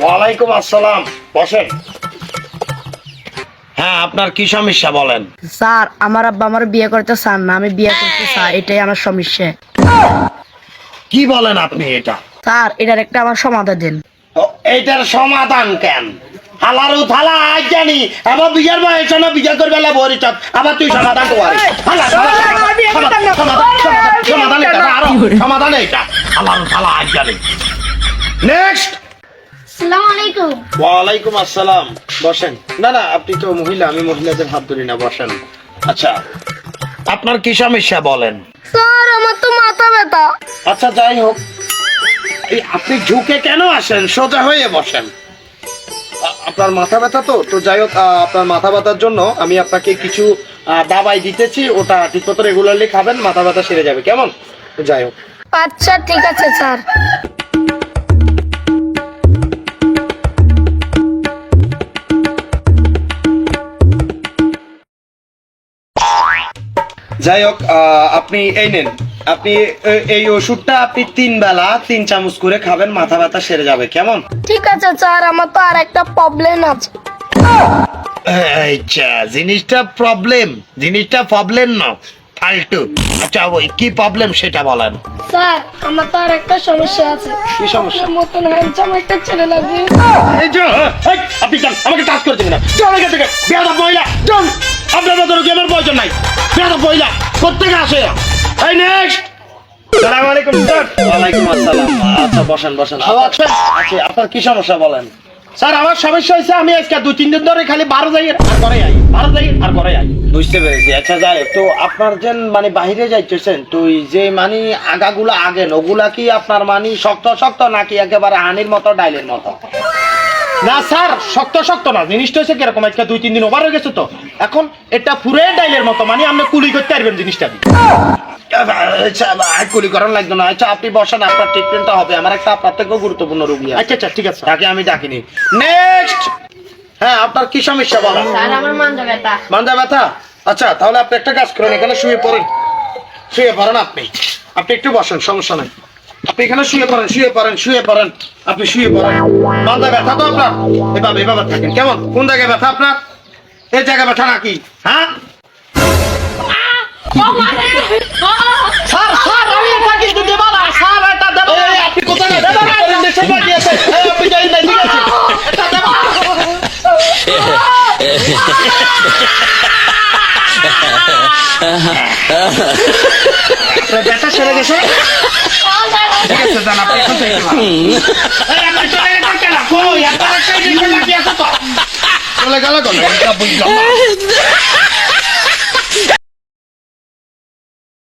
ওয়ালাইকুম আসসালাম, বসেন। হ্যাঁ, আপনার কি সমস্যা বলেন। স্যার, আমার আব্বা আমার বিয়ে করতে চান না, আমি বিয়ে করতে চাই, এটাই আমার সমস্যা। কি বলেন আপনি এটা? স্যার, এটার একটা আমার সমাধান দেন। এইটার সমাধান কেন? হালারু থালা আজ জানি আবার বিয়ার বয়স না, বিয়া করবে বরিচ আবার তুই সমাধান সমাধান এইটা হালারু থালা আজ জানি। নেক্সট। আসসালামু আলাইকুম। ওয়ালাইকুম আসসালাম, বসেন। না না, আপনি তো মহিলা, আমি মহিলাদের হাত ধরি না, বসেন। আচ্ছা, আপনার কি সমস্যা বলেন। স্যার, আমার তো মাথা ব্যথা। আচ্ছা, যাই হোক, এই আপনি ঝুঁকে কেন আসেন, সোজা হয়ে বসেন। আপনার মাথা ব্যথা তো যাই হোক, আপনার মাথা ব্যথার জন্য আমি আপনাকে কিছু দাবাই দিতেছি, ওটা ঠিকমতো রেগুলারলি খাবেন, মাথা ব্যথা সেরে যাবে, কেমন? যাই হোক। আচ্ছা, ঠিক আছে স্যার। যাই হোক, আপনি এই নেন, আপনি এই ওষুধটা আপনি 3 বেলা 3 চামচ করে খাবেন, মাথা ব্যথা সেরে যাবে, কেমন? ঠিক আছে স্যার, আমার তো আর একটা প্রবলেম আছে। আচ্ছা, জিনিসটা প্রবলেম না, ফালতু। আচ্ছা, ওই কি প্রবলেম সেটা বলেন। স্যার, আমার তো আর একটা সমস্যা আছে। কি সমস্যা? আপনার মতন হ্যান্ডসাম একটা ছেলে লাগবে। এই যে, আপনি যান, আমাকে টাচ করে দেবেন না, চল এখান থেকে, বেয়াদব মহিলা, চল। আপনার মতো রোগী আমার প্রয়োজন নাই, বেয়াদব মহিলা কোত্থেকে আসে। এই নেক্সট। আসসালামু আলাইকুম স্যার। ওয়ালাইকুম আসসালাম। আচ্ছা, বসেন। আচ্ছা, আপনার কি সমস্যা বলেন। স্যার, আমার সমস্যা হয়েছে, আমি আজকে 2-3 দিন ধরে খালি 12 যাই আর ঘরে আই। বুঝতে পেরেছি। আচ্ছা, যাই তো আপনার যে মানে বাহিরে যাইতেছেন, তুই যে মানে আগাগুলা আগেন, ওগুলা কি আপনার মানে শক্ত নাকি একেবারে হানির মতো ডাইলের মতো? না স্যার, শক্ত না, জিনিসটা হচ্ছে কিরকম, আজকে 2-3 দিন ওভার হয়ে গেছে তো, এখন এটা পুরো ডাইলের মতো, মানে আপনি কুলি করতে পারবেন জিনিসটা। কুলি করার লাগবে না। আচ্ছা, আপনি বসেন, আপনার ট্রিটমেন্টটা হবে। আমার একটা আপনার থেকেও গুরুত্বপূর্ণ রোগী। আচ্ছা, ঠিক আছে, তাকে আমি ডাকিনি। নেক্সট। হ্যাঁ, আপনার কি সমস্যা বলেন। স্যার, আমার মাথা ব্যথা। আচ্ছা, তাহলে আপনি একটা কাজ করেন, এখানে শুয়ে পড়েন। আপনি একটু বসেন, সমস্যা নাই। আপনি এখানে শুয়ে পড়েন। আপনি শুয়ে পড়েন। মাথা ব্যথা তো আপনার, এভাবে থাকেন, কেমন? কোন জায়গায় ব্যথা আপনার? এই জায়গায় ব্যথা নাকি? হ্যাঁ স্যার, আমি এটা কিন্তু দেব না স্যার, এটা দেব না। আপনি কোথায় দেব না? দেশে বাড়ি আছে, আপনি যাই না, ঠিক আছে, এটা দেব না। ব্যথা সেরে গেছে, ঠিক আছে, জান, আপনি এখন থেকে আপনি চলে গেছেন কেন? কই আপনার একটা ইঞ্জেকশন বাকি আছে তো, চলে গেল।